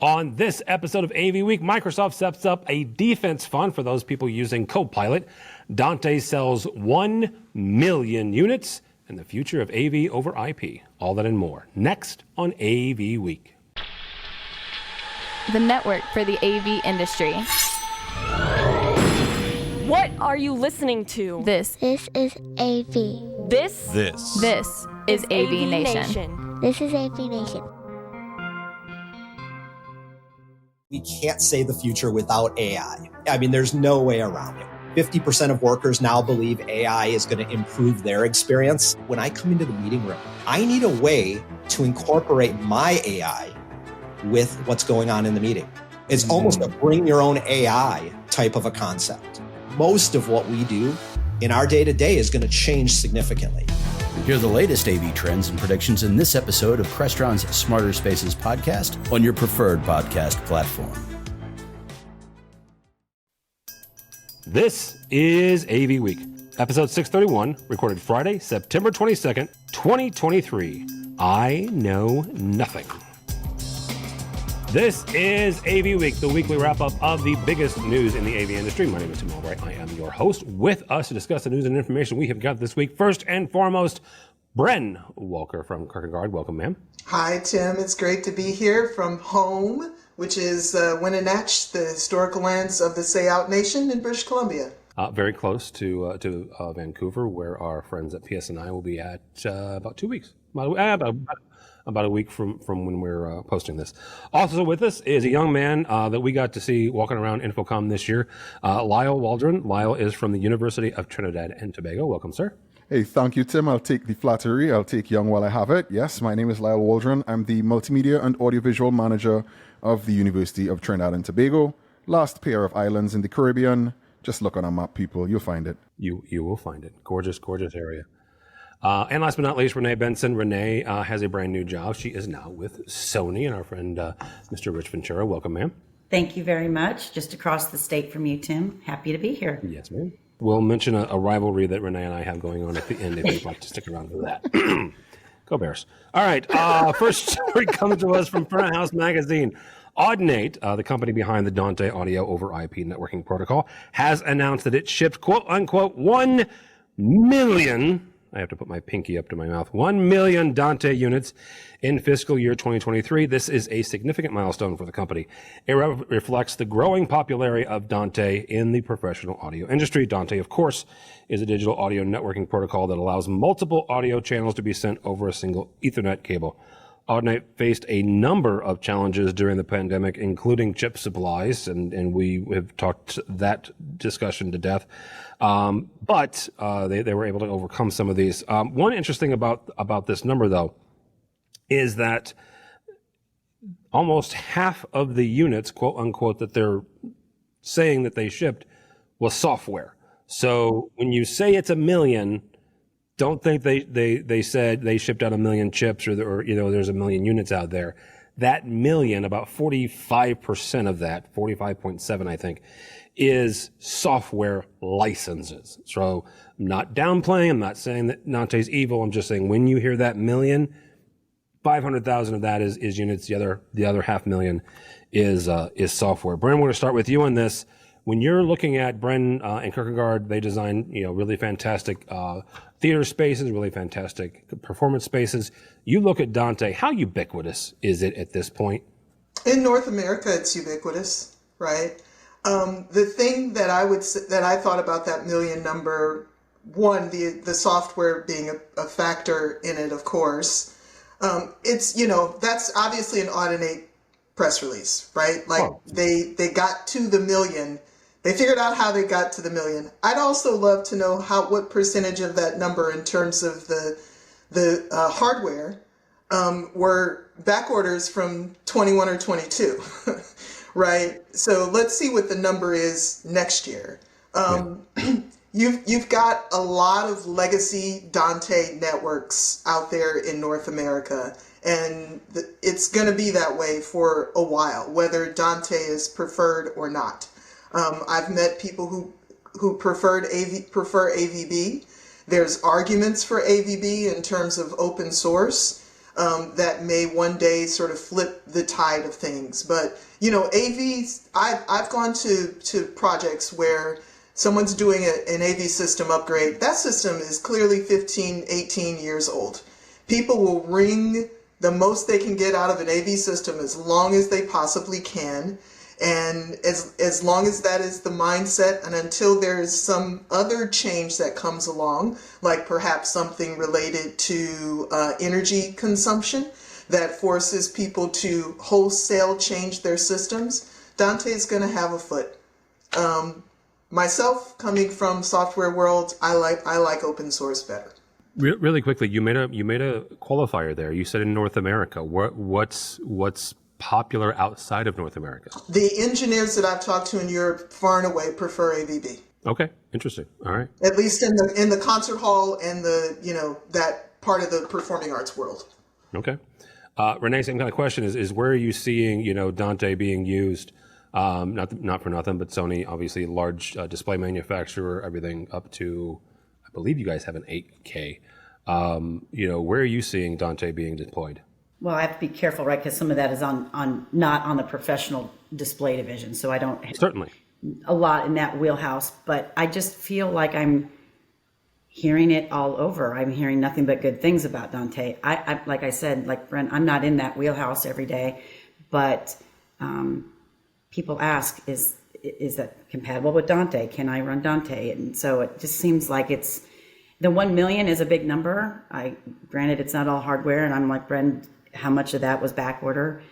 On this episode of AV Week, Microsoft sets up a defense fund for those people using Copilot. Dante sells 1 million units, and the future of AV over IP. All that and more next on AV Week. The network for the AV industry. What are you listening to? This is AV. This is AVNation. This is AVNation. We can't say the future without AI. I mean, there's no way around it. 50% of workers now believe AI is going to improve their experience. When I come into the meeting room, I need a way to incorporate my AI with what's going on in the meeting. It's almost a bring your own AI type of a concept. Most of what we do in our day-to-day is going to change significantly. Hear the latest AV trends and predictions in this episode of Crestron's Smarter Spaces podcast on your preferred podcast platform. This is AV Week, episode 631, recorded Friday, September 22nd, 2023. I know nothing. This is AV Week, the weekly wrap-up of the biggest news in the AV industry. My name is Tim Albright. I am your host. With us to discuss the news and information we have got this week, first and foremost, Bren Walker from Kirkegaard. Welcome, ma'am. Hi, Tim. It's great to be here from home, which is Winnenatch, the historical lands of the AVNation in British Columbia. Very close to Vancouver, where our friends at PSNI will be at about 2 weeks. About a week from when we're posting this. Also with us is a young man that we got to see walking around Infocom this year, Lisle Waldron. Lisle is from the University of Trinidad and Tobago. Welcome, sir. Hey, thank you, Tim. I'll take the flattery. I'll take young while I have it. Yes, my name is Lisle Waldron. I'm the Multimedia and Audiovisual Manager of the University of Trinidad and Tobago. Last pair of islands in the Caribbean. Just look on a map, people. You'll find it. You will find it. Gorgeous, gorgeous area. And last but not least, Renee Benson. Renee has a brand new job. She is now with Sony, and our friend, Mr. Rich Ventura. Welcome, ma'am. Thank you very much. Just across the state from you, Tim. Happy to be here. Yes, ma'am. We'll mention a rivalry that Renee and I have going on at the end if you'd like to stick around for that. Go Bears. All right. First story comes to us from Front House Magazine. Audinate, the company behind the Dante audio over IP networking protocol, has announced that it shipped, quote unquote, 1 million. I have to put my pinky up to my mouth. 1 million Dante units in fiscal year 2023. This is a significant milestone for the company. It reflects the growing popularity of Dante in the professional audio industry. Dante, of course, is a digital audio networking protocol that allows multiple audio channels to be sent over a single Ethernet cable. Audinate faced a number of challenges during the pandemic, including chip supplies, and we have talked that discussion to death. But they were able to overcome some of these. One interesting about this number, though, is that almost half of the units, quote unquote, that they're saying that they shipped was software. So when you say it's 1 million, don't think they said they shipped out 1 million chips or there's 1 million units out there. That million, about 45% of that, 45.7 I think, is software licenses. So I'm not downplaying, I'm not saying that Dante's evil, I'm just saying when you hear that million, 500,000 of that is units, the other 500,000 is software. Bren, we're going to start with you on this. When you're looking at Bren and Kirkegaard, they design really fantastic theater spaces, really fantastic performance spaces. You look at Dante, how ubiquitous is it at this point? In North America, it's ubiquitous, right? The thing that I thought about that million number, one, the software being a factor in it, of course. It's that's obviously an Audinate press release, right? Like they got to the million. They figured out how they got to the million. I'd also love to know what percentage of that number in terms of the hardware were back orders from 21 or 22, right? So let's see what the number is next year. You've got a lot of legacy Dante networks out there in North America, and it's going to be that way for a while, whether Dante is preferred or not. I've met people who prefer AVB. There's arguments for AVB in terms of open source. that may one day sort of flip the tide of things. But, you know, AVs, I've gone to projects where someone's doing an AV system upgrade. That system is clearly 15, 18 years old. People will ring the most they can get out of an AV system as long as they possibly can. And as long as that is the mindset, and until there is some other change that comes along, like perhaps something related to energy consumption that forces people to wholesale change their systems, Dante is going to have a foot. Myself, coming from software world, I like open source better. Really quickly, you made a qualifier there. You said in North America. What's popular outside of North America? The engineers that I've talked to in Europe far and away prefer AVB. Okay, interesting. All right. At least in the concert hall and that part of the performing arts world. Okay. Renee, same kind of question is where are you seeing, Dante being used? Not for nothing, but Sony, obviously large display manufacturer, everything up to, I believe you guys have an 8K. Where are you seeing Dante being deployed? Well, I have to be careful, right? Because some of that is on not on the professional display division, so I don't certainly a lot in that wheelhouse. But I just feel like I'm hearing it all over. I'm hearing nothing but good things about Dante. I like I said, like Bren, I'm not in that wheelhouse every day, but people ask, is that compatible with Dante? Can I run Dante? And so it just seems like it's the 1 million is a big number. Granted, it's not all hardware, and I'm like Bren. How much of that was back order,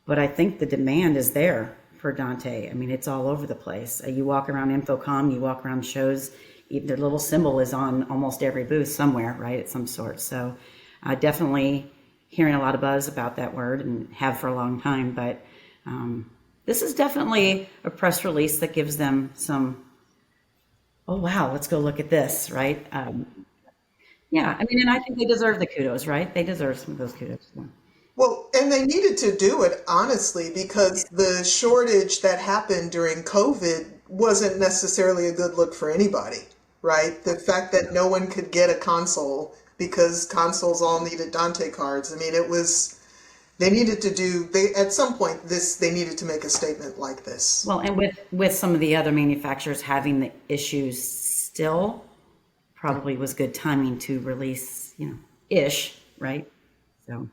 but I think the demand is there for Dante. I mean, it's all over the place. You walk around Infocom, you walk around shows, their little symbol is on almost every booth somewhere, right, at some sort. So definitely hearing a lot of buzz about that word and have for a long time, but this is definitely a press release that gives them some, oh, wow, let's go look at this, right? Yeah, I mean, and I think they deserve the kudos, right? They deserve some of those kudos. Yeah. Well, and they needed to do it, honestly, because the shortage that happened during COVID wasn't necessarily a good look for anybody, right? The fact that no one could get a console because consoles all needed Dante cards. I mean, they needed to at some point, they needed to make a statement like this. Well, and with some of the other manufacturers having the issues still, probably was good timing to release, ish, right? So.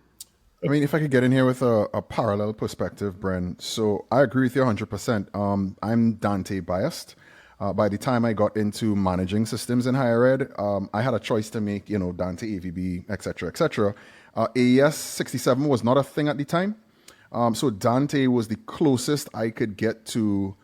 I mean, if I could get in here with a parallel perspective, Bren. So I agree with you 100%. I'm Dante biased. By the time I got into managing systems in higher ed, I had a choice to make, Dante, AVB, et cetera, AES 67 was not a thing at the time. So Dante was the closest I could get to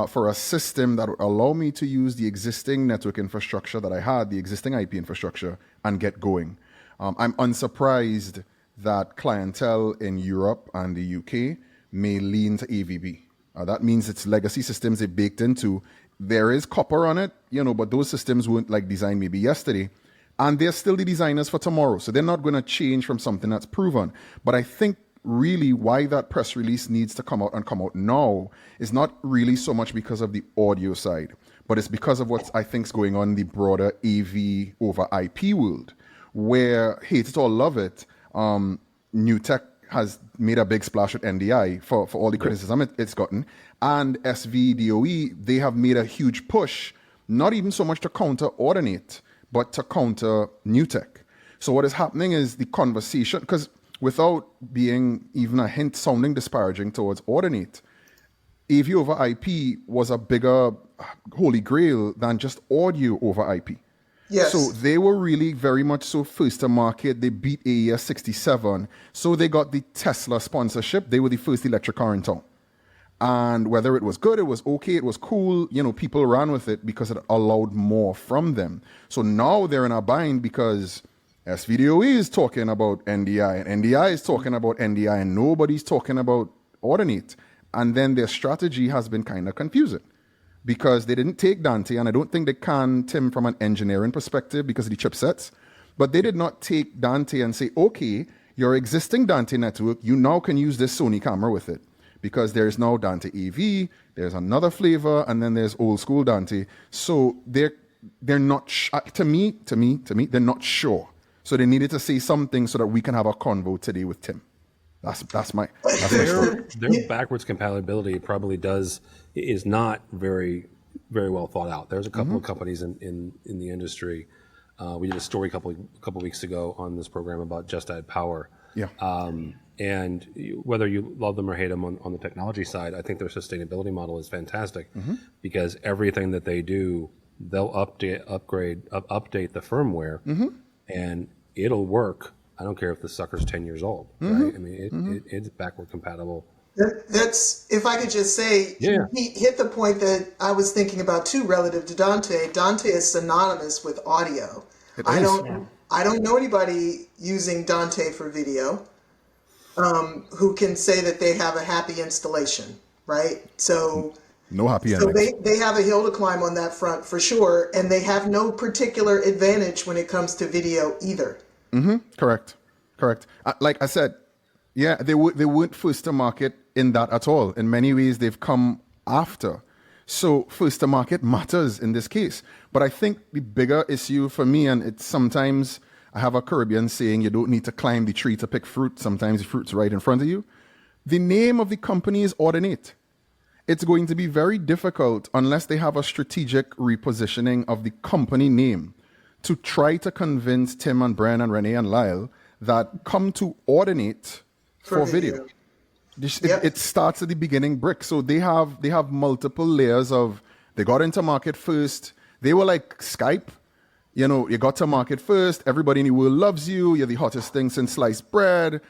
for a system that would allow me to use the existing network infrastructure that I had, the existing IP infrastructure, and get going. I'm unsurprised that clientele in Europe and the UK may lean to AVB. That means it's legacy systems they baked into. There is copper on it, but those systems weren't like designed maybe yesterday. And they're still the designers for tomorrow. So they're not going to change from something that's proven. But I think really why that press release needs to come out now is not really so much because of the audio side, but it's because of what I think is going on in the broader AV over IP world, where, hate it or love it, New Tech has made a big splash with NDI for all the criticism it's gotten. And SVDOE, they have made a huge push, not even so much to counter Ordinate, but to counter New Tech. So what is happening is the conversation, because without being even a hint sounding disparaging towards Ordinate, AV over IP was a bigger holy grail than just audio over IP. Yes. So they were really very much so first to market. They beat AES 67. So they got the Tesla sponsorship. They were the first electric car in town. And whether it was good, it was okay, it was cool, people ran with it because it allowed more from them. So now they're in a bind because SVDOE is talking about NDI and NDI is talking about NDI and nobody's talking about Ordinate. And then their strategy has been kind of confusing because they didn't take Dante, and I don't think they can, Tim, from an engineering perspective because of the chipsets, but they did not take Dante and say, okay, your existing Dante network, you now can use this Sony camera with it because there's now Dante AV, there's another flavor, and then there's old school Dante. So they're not, to me, they're not sure. So they needed to say something so that we can have a convo today with Tim. That's my story. Their backwards compatibility probably is not very, very well thought out. There's a couple of companies in the industry. We did a story a couple weeks ago on this program about Just Add Power. Yeah. And whether you love them or hate them on the technology side, I think their sustainability model is fantastic because everything that they do, they'll update the firmware, and it'll work. I don't care if the sucker's 10 years old, right? I mean, it's backward compatible. That's, if I could just say, he hit the point that I was thinking about too relative to Dante. Dante is synonymous with audio. I don't know anybody using Dante for video who can say that they have a happy installation, right? So no happy so ending. they have a hill to climb on that front for sure, and they have no particular advantage when it comes to video either. Correct. Like I said, they weren't first to market in that at all. In many ways, they've come after. So first to market matters in this case. But I think the bigger issue for me, and it's sometimes I have a Caribbean saying, you don't need to climb the tree to pick fruit. Sometimes the fruit's right in front of you. The name of the company is Ordinate. It's going to be very difficult unless they have a strategic repositioning of the company name to try to convince Tim and Bren and Renee and Lisle that come to Ordinate for video. It starts at the beginning brick. So they have multiple layers of, they got into market first. They were like Skype. You know, you got to market first. Everybody in the world loves you. You're the hottest thing since sliced bread.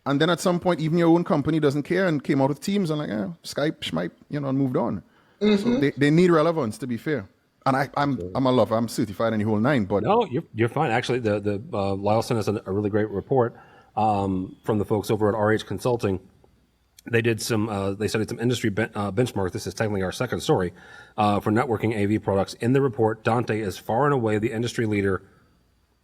And then at some point, even your own company doesn't care and came out with Teams and like, Skype, schmipe, and moved on. So they need relevance, to be fair. And I'm a lover. I'm certified in the whole nine. But no, you're fine. Actually, the Lisle sent us a really great report from the folks over at RH Consulting. They did they studied some industry benchmarks. This is technically our second story for networking AV products. In the report, Dante is far and away the industry leader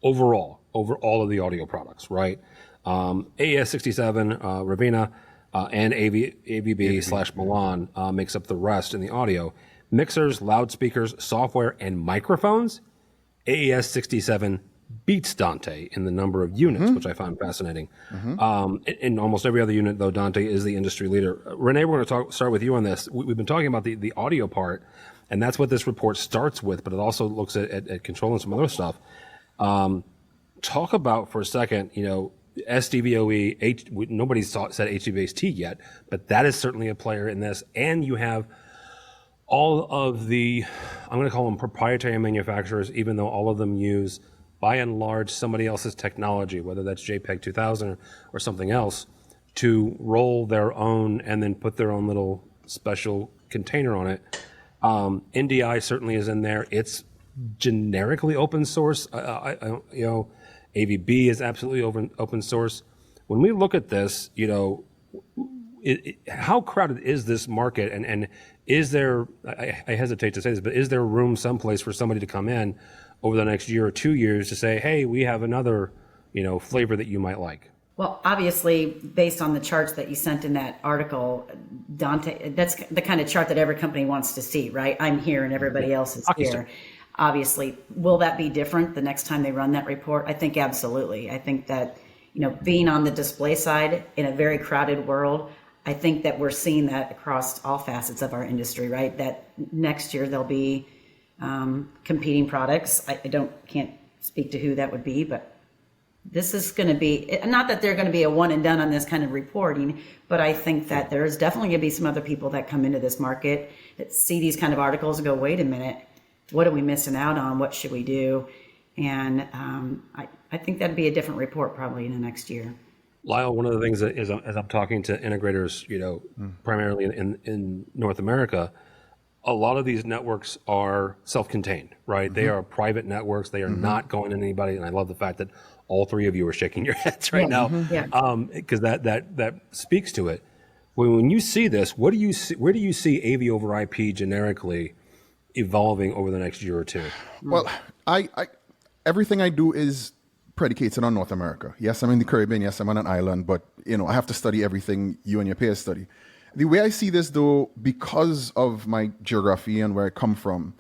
overall over all of the audio products. Right, AES67, Ravina, and AVB/Milan makes up the rest in the audio. Mixers, loudspeakers, software, and microphones, AES67 beats Dante in the number of units, which I found fascinating. In almost every other unit, though, Dante is the industry leader. Renee, we're going to start with you on this. We've been talking about the audio part, and that's what this report starts with, but it also looks at control and some other stuff. Talk about, for a second, SDVOE, nobody's said HDBaseT yet, but that is certainly a player in this, and you have all of the, I'm going to call them proprietary manufacturers, even though all of them use, by and large, somebody else's technology, whether that's JPEG 2000 or something else, to roll their own and then put their own little special container on it. NDI certainly is in there. It's generically open source. AVB is absolutely open source. When we look at this, how crowded is this market, and is there, I hesitate to say this, but is there room someplace for somebody to come in over the next year or 2 years to say, hey, we have another, flavor that you might like? Well, obviously, based on the charts that you sent in that article, Dante, that's the kind of chart that every company wants to see, right? I'm here and everybody else is here. Obviously, will that be different the next time they run that report? I think absolutely. I think that, being on the display side in a very crowded world, I think that we're seeing that across all facets of our industry, right? That next year there'll be competing products. I can't speak to who that would be, but this is going to be, not that they're going to be a one and done on this kind of reporting, but I think that there's definitely going to be some other people that come into this market that see these kind of articles and go, wait a minute, what are we missing out on? What should we do? And I think that'd be a different report probably in the next year. Lisle, one of the things that is, as I'm talking to integrators, primarily in North America, a lot of these networks are self-contained, right? They are private networks. They are not going to anybody. And I love the fact that all three of you are shaking your heads right now, because that speaks to it. When you see this, what do you see? Where do you see AV over IP generically evolving over the next year or two? Well, I everything I do is predicated on North America. Yes, I'm in the Caribbean. Yes, I'm on an island, but I have to study everything you and your peers study. The way I see this, though, because of my geography and where I come from,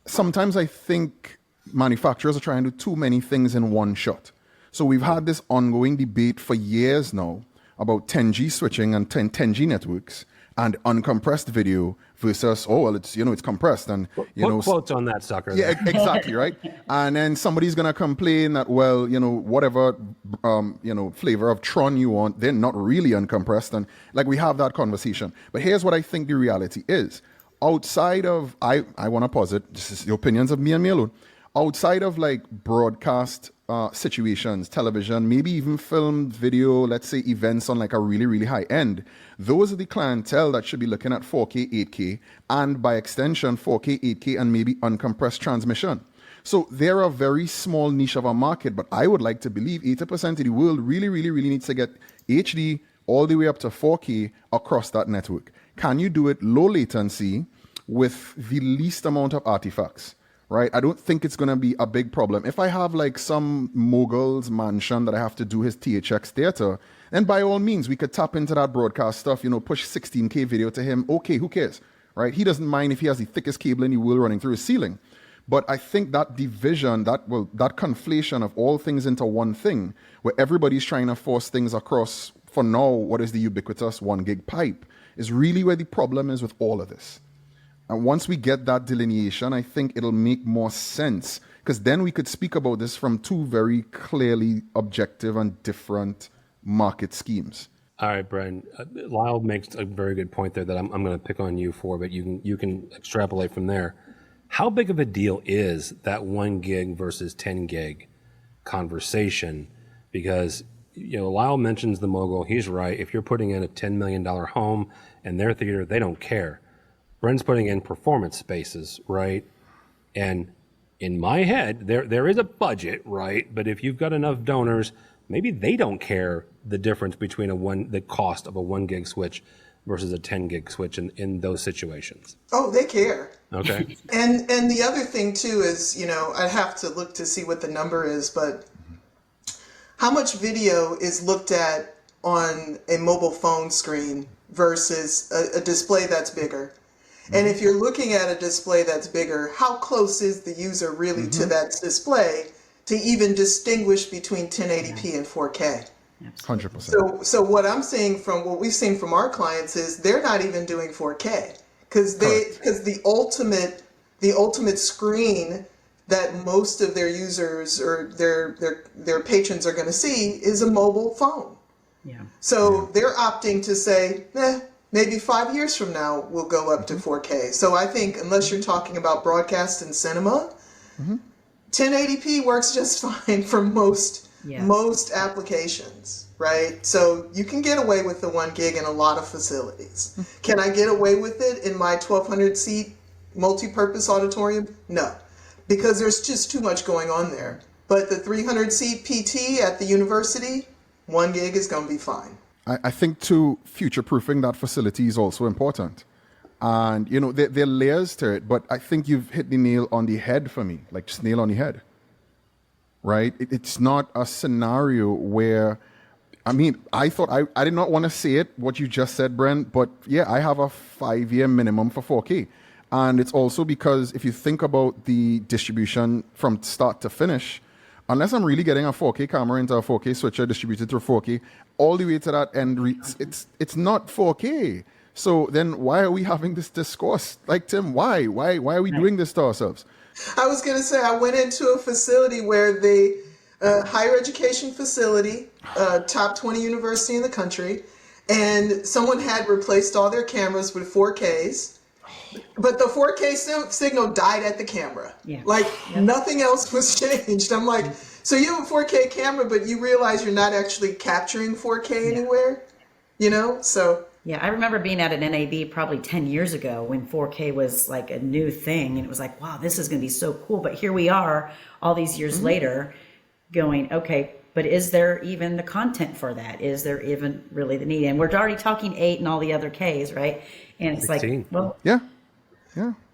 sometimes I think manufacturers are trying to do too many things in one shot. So we've had this ongoing debate for years now about 10G switching and 10G networks and uncompressed video versus, oh, well, it's, it's compressed. And, Put quotes on that sucker. Yeah, exactly, right? And then somebody's going to complain that, well, whatever, flavor of Tron you want, they're not really uncompressed. And like we have that conversation. But here's what I think the reality is. Outside of, I want to posit, this is the opinions of me and me alone, outside of like broadcast situations, television, maybe even film, video, let's say events on like a really, really high end, those are the clientele that should be looking at 4K, 8K, and by extension, 4K, 8K, and maybe uncompressed transmission. So they're a very small niche of a market, but I would like to believe 80% of the world really, really, really needs to get HD all the way up to 4K across that network. Can you do it low latency with the least amount of artifacts? Right? I don't think it's going to be a big problem. If I have like some mogul's mansion that I have to do his THX theater, then by all means, we could tap into that broadcast stuff, push 16K video to him. Okay, who cares? Right? He doesn't mind if he has the thickest cable in the world running through his ceiling. But I think that division, that conflation of all things into one thing, where everybody's trying to force things across, for now, what is the ubiquitous 1 gig pipe, is really where the problem is with all of this. And once we get that delineation, I think it'll make more sense, because then we could speak about this from two very clearly objective and different market schemes. All right, Bren. Lisle makes a very good point there that I'm going to pick on you for, but you can extrapolate from there. How big of a deal is that 1 gig versus 10 gig conversation? Because Lisle mentions the mogul. He's right. If you're putting in a $10 million home in their theater, they don't care. Bren's putting in performance spaces, right? And in my head, there is a budget, right? But if you've got enough donors, maybe they don't care the difference between the cost of a 1 gig switch versus a 10 gig switch in those situations. Oh, they care. Okay. And the other thing too is, I'd have to look to see what the number is, but how much video is looked at on a mobile phone screen versus a display that's bigger? And if you're looking at a display that's bigger, how close is the user really to that display to even distinguish between 1080p and 4K? 100%. So what we've seen from our clients is they're not even doing 4K because the ultimate screen that most of their users or their patrons are going to see is a mobile phone. Yeah. So they're opting to say, maybe 5 years from now, we'll go up to 4K. So I think unless you're talking about broadcast and cinema, 1080p works just fine for most applications, right? So you can get away with the 1 gig in a lot of facilities. Can I get away with it in my 1,200 seat multi-purpose auditorium? No, because there's just too much going on there. But the 300 seat PT at the university, 1 gig is going to be fine. I think too, future-proofing that facility is also important. And, there are layers to it, but I think you've hit the nail on the head for me, like just nail on the head, right? It's not a scenario where, I thought I did not want to say it, what you just said, Bren, but yeah, I have a 5-year minimum for 4K. And it's also because if you think about the distribution from start to finish, unless I'm really getting a 4K camera into a 4K switcher distributed through 4K, all the way to that end, it's not 4K. So then why are we having this discourse? Like, Tim, why are we doing this to ourselves? I was going to say, I went into a facility where higher education facility, top 20 university in the country, and someone had replaced all their cameras with 4Ks. But the 4K signal died at the camera. Yeah. Nothing else was changed. I'm like, so you have a 4K camera, but you realize you're not actually capturing 4K anywhere? So. Yeah, I remember being at an NAB probably 10 years ago when 4K was like a new thing. And it was like, wow, this is going to be so cool. But here we are all these years later going, okay, but is there even the content for that? Is there even really the need? And we're already talking 8 and all the other Ks, right? And it's 16. Like, well. Yeah.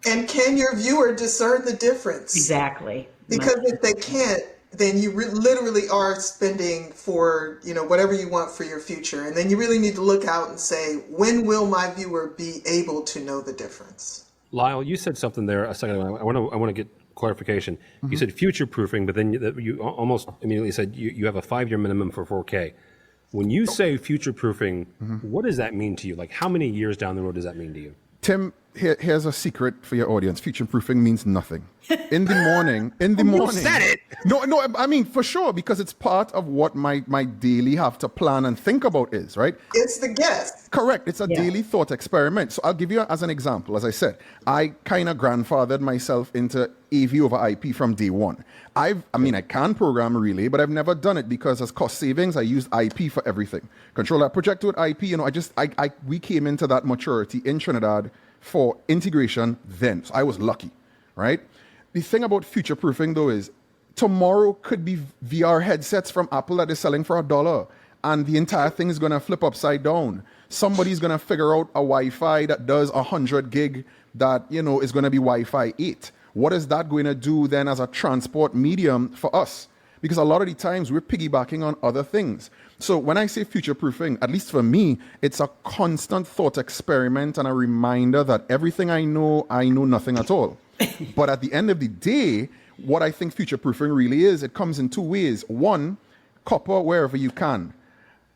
And can your viewer discern the difference? Exactly. Because if they can't, then you literally are spending for, whatever you want for your future. And then you really need to look out and say, when will my viewer be able to know the difference? Lisle, you said something there a second ago. I want to get clarification. You said future proofing, but then you almost immediately said you have a 5-year minimum for 4K. When you say future proofing, what does that mean to you? Like, how many years down the road does that mean to you? Tim, here's a secret for your audience. Future proofing means nothing. In the morning, you said it. No, I mean, for sure, because it's part of what my daily have to plan and think about is, right? It's the guess. Correct. It's a daily thought experiment. So I'll give you as an example. As I said, I kind of grandfathered myself into AV over IP from day one. I can program Relay, but I've never done it because as cost savings, I used IP for everything. Control that projector with IP, we came into that maturity in Trinidad for integration then. So I was lucky, right? The thing about future-proofing, though, is tomorrow could be VR headsets from Apple that is selling for $1, and the entire thing is going to flip upside down. Somebody's going to figure out a Wi-Fi that does 100 gig that, is going to be Wi-Fi 8. What is that going to do then as a transport medium for us? Because a lot of the times we're piggybacking on other things. So when I say future-proofing, at least for me, it's a constant thought experiment and a reminder that everything I know nothing at all. But at the end of the day, what I think future-proofing really is, it comes in two ways. One, copper wherever you can.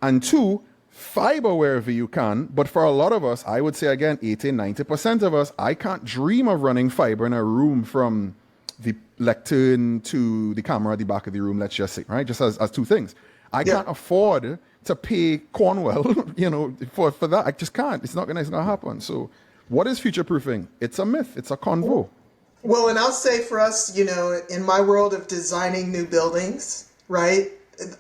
And two, fiber wherever you can. But for a lot of us, I would say again, 80-90% of us, I can't dream of running fiber in a room from the lectern to the camera at the back of the room, let's just say, right? Just as two things. I can't afford to pay Cornwell, for that. I just can't. It's not gonna happen. So what is future-proofing? It's a myth. It's a convo. Well, and I'll say for us, in my world of designing new buildings, right?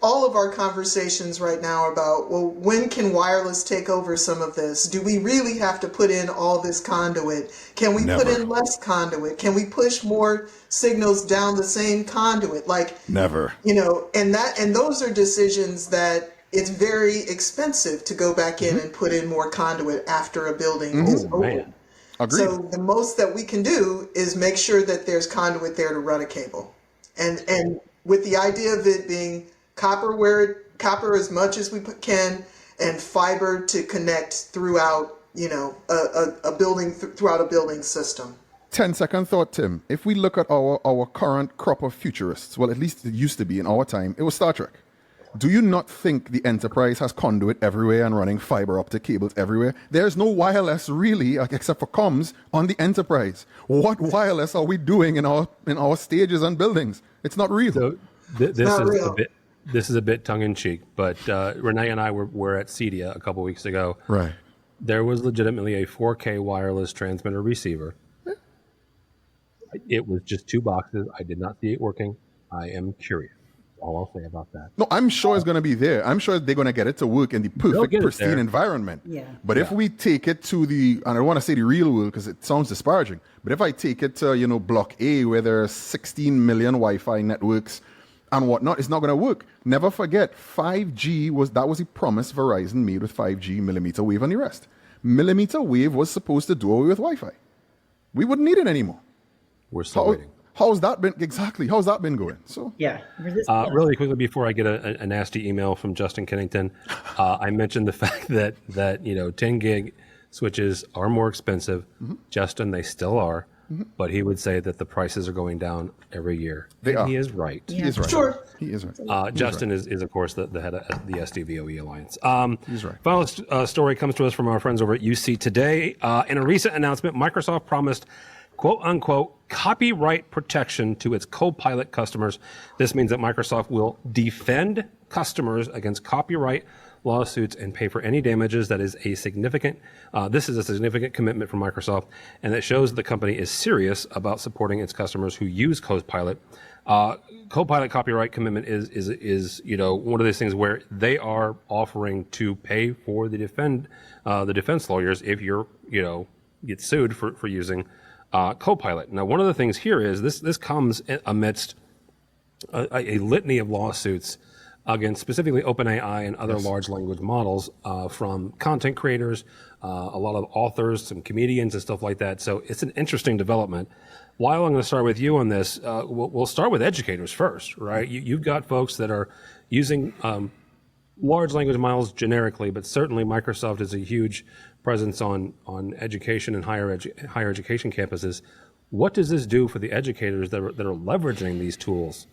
All of our conversations right now are about, well, when can wireless take over some of this? Do we really have to put in all this conduit? Can we put in less conduit? Can we push more signals down the same conduit? Never. And those are decisions that it's very expensive to go back in and put in more conduit after a building is open. Agreed. So the most that we can do is make sure that there's conduit there to run a cable. And with the idea of it being copper as much as we can, and fiber to connect throughout, a building throughout a building system. 10-second thought, Tim. If we look at our current crop of futurists, well, at least it used to be in our time, it was Star Trek. Do you not think the Enterprise has conduit everywhere and running fiber optic cables everywhere? There's no wireless really, except for comms, on the Enterprise. What wireless are we doing in our stages and buildings? It's not real. So this is a bit tongue-in-cheek, but Renee and I were at CEDIA a couple weeks ago. Right. There was legitimately a 4K wireless transmitter receiver. It was just 2 boxes. I did not see it working. I am curious. All I'll say about that. No, I'm sure it's going to be there. I'm sure they're going to get it to work in the perfect, pristine environment. Yeah. But if we take it to and I don't want to say the real world because it sounds disparaging, but if I take it to, Block A where there are 16 million Wi-Fi networks and whatnot, it's not going to work. Never forget, 5G was a promise Verizon made with 5G, millimeter wave and the rest. Millimeter wave was supposed to do away with Wi-Fi. We wouldn't need it anymore. We're still waiting. How's that been going? So really quickly before I get a nasty email from Justin Kennington, I mentioned the fact that 10 gig switches are more expensive. Justin, they still are, but he would say that the prices are going down every year. They are. He is right. He is right. Sure. He is right. Justin is of course the head of the SDVOE Alliance. He's right. Final story comes to us from our friends over at UC Today. In a recent announcement, Microsoft promised quote unquote copyright protection to its Copilot customers. This means that Microsoft will defend customers against copyright lawsuits and pay for any damages. That is a significant commitment from Microsoft, and that shows the company is serious about supporting its customers who use Copilot. Copilot copyright commitment is one of those things where they are offering to pay for the defense lawyers if you're get sued for using Copilot. Now, one of the things here is this comes amidst a litany of lawsuits against specifically OpenAI and other large language models from content creators, a lot of authors, some comedians and stuff like that. So it's an interesting development. Lyle, I'm going to start with you on this. We'll start with educators first, right? You've got folks that are using large language models generically, but certainly Microsoft is a huge presence on education and higher education campuses. What does this do for the educators that are leveraging these tools?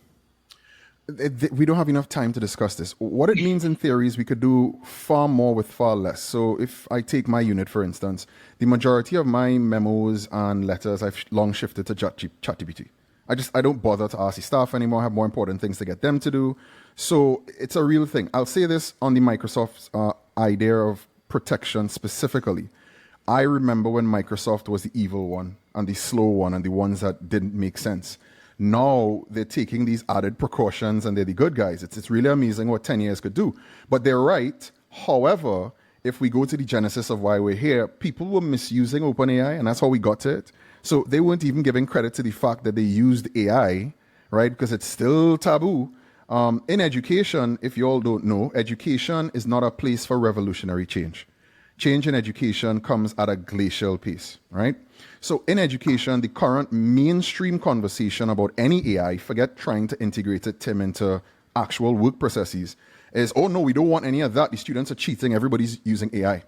We don't have enough time to discuss this. What it means in theory is we could do far more with far less. So if I take my unit, for instance, the majority of my memos and letters I've long shifted to ChatGPT. I don't bother to ask the staff anymore. I have more important things to get them to do. So it's a real thing. I'll say this on the Microsoft idea of protection specifically. I remember when Microsoft was the evil one and the slow one and the ones that didn't make sense. Now they're taking these added precautions and they're the good guys. It's really amazing what 10 years could do. But they're right. However, if we go to the genesis of why we're here, people were misusing OpenAI, and that's how we got to it. So they weren't even giving credit to the fact that they used AI, right? Because it's still taboo. In education, if you all don't know, education is not a place for revolutionary change. Change in education comes at a glacial pace, right? So in education, the current mainstream conversation about any AI, forget trying to integrate it, Tim, into actual work processes, is, oh no, we don't want any of that. The students are cheating. Everybody's using AI.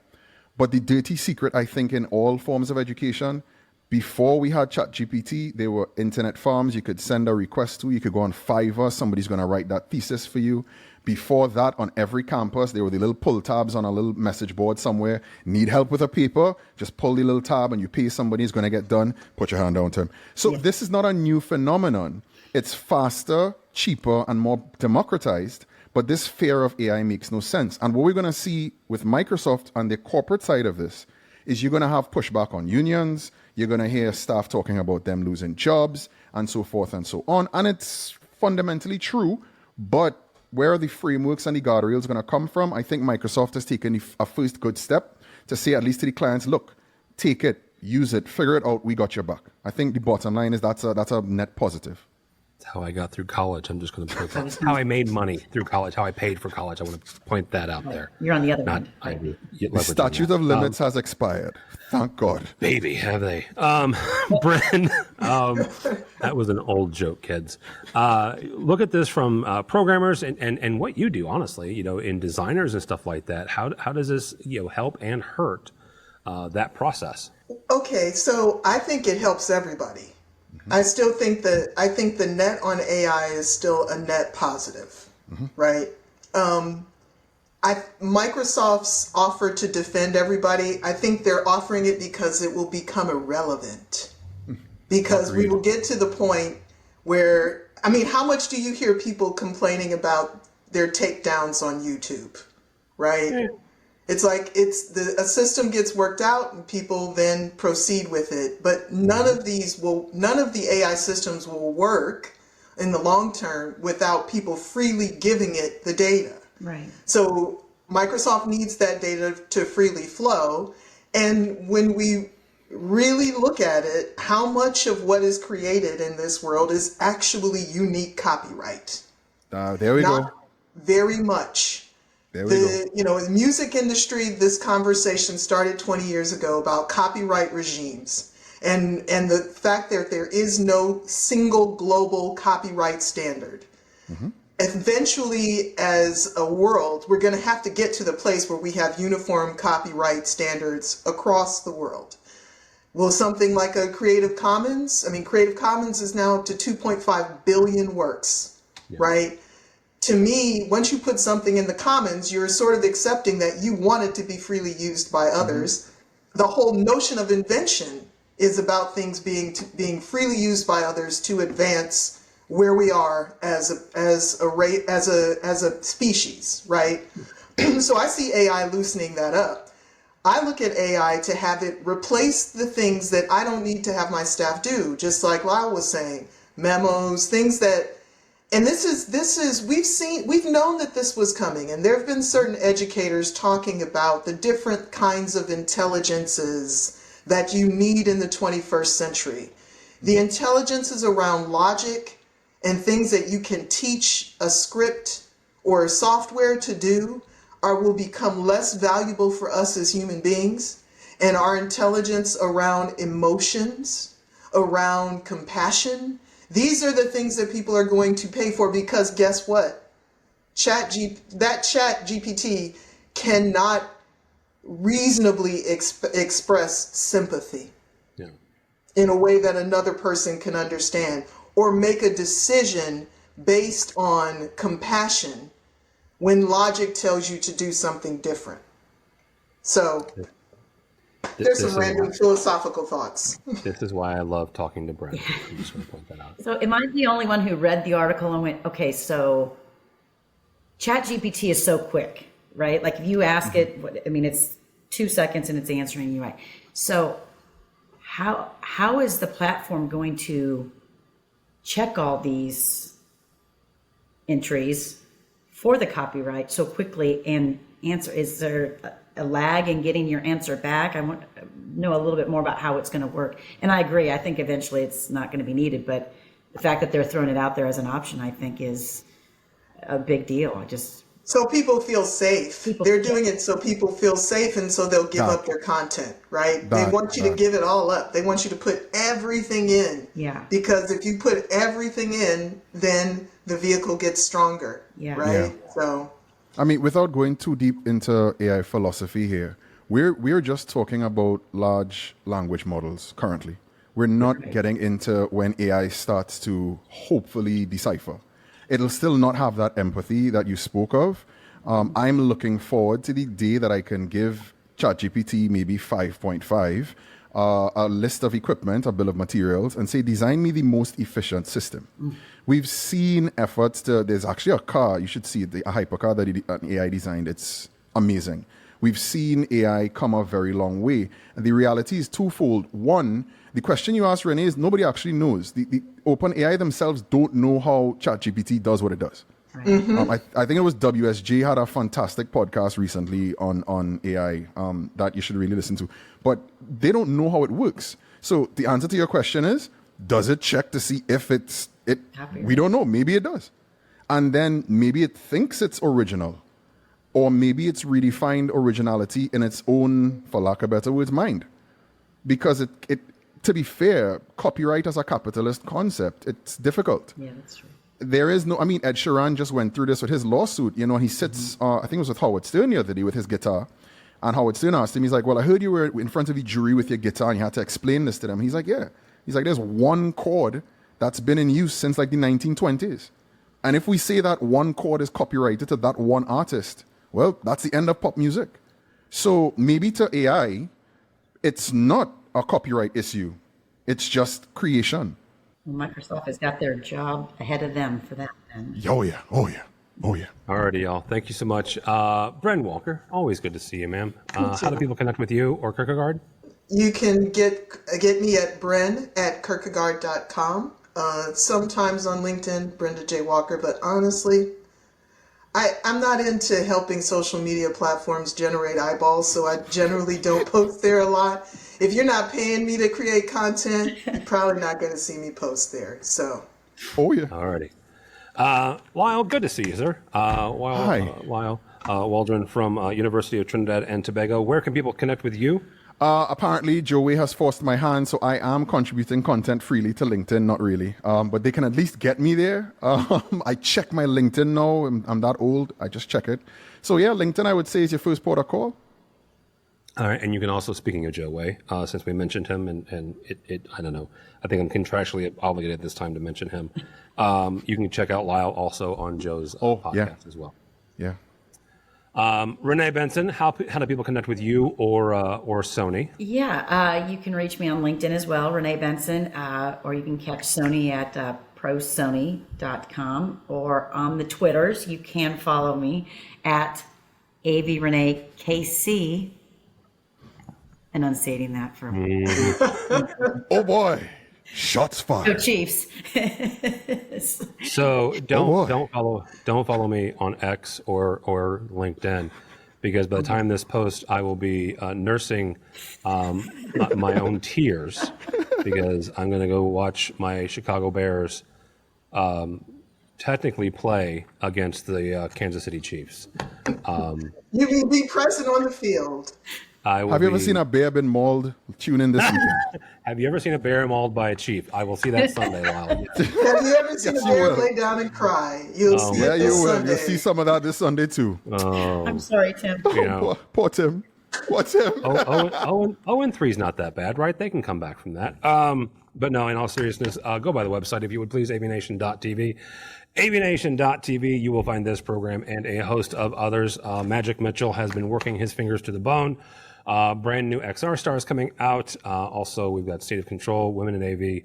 But the dirty secret, I think, in all forms of education, before we had ChatGPT, there were internet farms you could send a request to. You could go on Fiverr. Somebody's going to write that thesis for you. Before that, on every campus, there were the little pull tabs on a little message board somewhere. Need help with a paper? Just pull the little tab and you pay somebody who's going to get done. Put your hand down to him. So This is not a new phenomenon. It's faster, cheaper, and more democratized. But this fear of AI makes no sense. And what we're going to see with Microsoft on the corporate side of this is you're going to have pushback on unions. You're going to hear staff talking about them losing jobs and so forth and so on. And it's fundamentally true, but where are the frameworks and the guardrails going to come from? I think Microsoft has taken a first good step to say, at least to the clients, look, take it, use it, figure it out, we got your back. I think the bottom line is that's a net positive. That's how I got through college. I'm just going to put that. That's how I made money through college, how I paid for college. I want to point that out there. You're on the other end. The statute of limits has expired. Thank God. Baby, have they? Bren, that was an old joke, kids. Look at this from programmers and what you do, honestly, in designers and stuff like that. How does this help and hurt that process? Okay, so I think it helps everybody. I still think the net on AI is still a net positive, right? Microsoft's offer to defend everybody, I think they're offering it because it will become irrelevant. Because we will get to the point where, how much do you hear people complaining about their takedowns on YouTube, right? Yeah. It's like a system gets worked out and people then proceed with it. But none of the AI systems will work in the long term without people freely giving it the data. Right. So Microsoft needs that data to freely flow. And when we really look at it, how much of what is created in this world is actually unique copyright? There we go. Very much. In the music industry, this conversation started 20 years ago about copyright regimes and the fact that there is no single global copyright standard. Eventually, as a world, we're going to have to get to the place where we have uniform copyright standards across the world. Will something like a Creative Commons? Creative Commons is now up to 2.5 billion works, right? To me, once you put something in the commons, you're sort of accepting that you want it to be freely used by others. The whole notion of invention is about things being freely used by others to advance where we are as a species, right? So I see AI loosening that up. I look at AI to have it replace the things that I don't need to have my staff do, just like Lisle was saying, memos, things that. And we've known that this was coming, and there have been certain educators talking about the different kinds of intelligences that you need in the 21st century. The intelligences around logic and things that you can teach a script or software to do will become less valuable for us as human beings. And our intelligence around emotions, around compassion, these are the things that people are going to pay for, because guess what? Chat GPT cannot reasonably express sympathy. Yeah. in a way that another person can understand, or make a decision based on compassion when logic tells you to do something different. So there's some random philosophical thoughts. This is why I love talking to Bren. I'm just going to point that out. So am I the only one who read the article and went, okay, so ChatGPT is so quick, right? Like if you ask it, I mean, it's 2 seconds and it's answering you right. So how is the platform going to check all these entries for the copyright so quickly and answer? Is there a lag in getting your answer back? I want to know a little bit more about how it's going to work. And I agree. I think eventually it's not going to be needed, but the fact that they're throwing it out there as an option, I think, is a big deal. So people feel safe. They're doing it so people feel safe, and so they'll give up their content, right? They want you to give it all up. They want you to put everything in. Yeah. Because if you put everything in, then the vehicle gets stronger, right? Yeah. So, I mean, without going too deep into AI philosophy here, we're just talking about large language models currently. We're not getting into when AI starts to hopefully decipher. It'll still not have that empathy that you spoke of. I'm looking forward to the day that I can give ChatGPT maybe 5.5 a list of equipment, a bill of materials, and say, design me the most efficient system. We've seen efforts there's actually a car, you should see it, a hypercar that an AI designed. It's amazing. We've seen AI come a very long way. And the reality is twofold. One, the question you asked, Renee, is nobody actually knows. The OpenAI themselves don't know how ChatGPT does what it does. Right. I think it was WSJ had a fantastic podcast recently on AI that you should really listen to. But they don't know how it works. So the answer to your question is, does it check to see if it? We don't know. Maybe it does. And then maybe it thinks it's original. Or maybe it's redefined originality in its own, for lack of better words, mind. Because it to be fair, copyright as a capitalist concept, it's difficult. Yeah, that's true. There is no, I mean, Ed Sheeran just went through this with his lawsuit. You know, he sits, I think it was with Howard Stern the other day with his guitar. And Howard Stern asked him, he's like, well, I heard you were in front of the jury with your guitar and you had to explain this to them. He's like, yeah. He's like, there's one chord that's been in use since like the 1920s. And if we say that one chord is copyrighted to that one artist, well, that's the end of pop music. So maybe to AI, it's not a copyright issue. It's just creation. Well, Microsoft has got their job ahead of them for that. Then. Oh, yeah. Oh, yeah. Oh, yeah. Alrighty, y'all. Thank you so much. Bren Walker, always good to see you, ma'am. How do people connect with you or Kirkegaard? You can get me at Bren at Kirkegaard.com. Sometimes on LinkedIn, Brenda J. Walker, but honestly, I'm not into helping social media platforms generate eyeballs, so I generally don't post there a lot. If you're not paying me to create content, you're probably not going to see me post there. So. Oh, yeah. Alrighty. Lyle, good to see you, sir. Hi. Lyle Waldron from University of Trinidad and Tobago. Where can people connect with you? Apparently, Joey has forced my hand, so I am contributing content freely to LinkedIn. Not really, but they can at least get me there. I check my LinkedIn now. I'm that old. I just check it. So yeah, LinkedIn, I would say, is your first port of call. All right, and you can also, speaking of Joe Way, since we mentioned him, and it I don't know, I think I'm contractually obligated this time to mention him. You can check out Lyle also on Joe's podcast as well. Yeah. Renee Benson, how do people connect with you or Sony? Yeah, you can reach me on LinkedIn as well, Renee Benson, or you can catch Sony at prosony.com, or on the Twitters, you can follow me at AVReneeKC. Enunciating that for Oh boy, shots fired. Go Chiefs. So don't follow me on X or LinkedIn, because by the time this post, I will be nursing my own tears, because I'm going to go watch my Chicago Bears technically play against the Kansas City Chiefs. You will be present on the field. Have you ever seen a bear been mauled? Tune in this weekend. Have you ever seen a bear mauled by a chief? I will see that Sunday, Lyle. Have you ever seen a bear lay down and cry? You'll see it this Sunday. You'll see some of that this Sunday too. I'm sorry, Tim. Poor Tim. What's him? 0-3 is not that bad, right? They can come back from that. But no, in all seriousness, go by the website if you would please, AVNation.tv. AVNation.tv, you will find this program and a host of others. Magic Mitchell has been working his fingers to the bone. Brand new XR stars coming out. Also, we've got State of Control, Women in AV,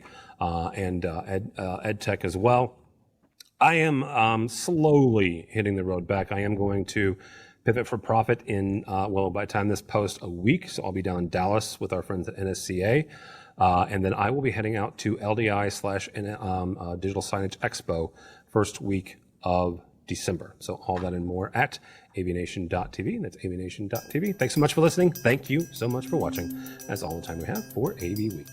and Ed Tech as well. I am slowly hitting the road back. I am going to pivot for profit in, by the time this posts, a week. So I'll be down in Dallas with our friends at NSCA. And then I will be heading out to LDI / Digital Signage Expo first week of December. So all that and more at AVNation.tv. That's AVNation.tv. Thanks so much for listening. Thank you so much for watching. That's all the time we have for AV Week.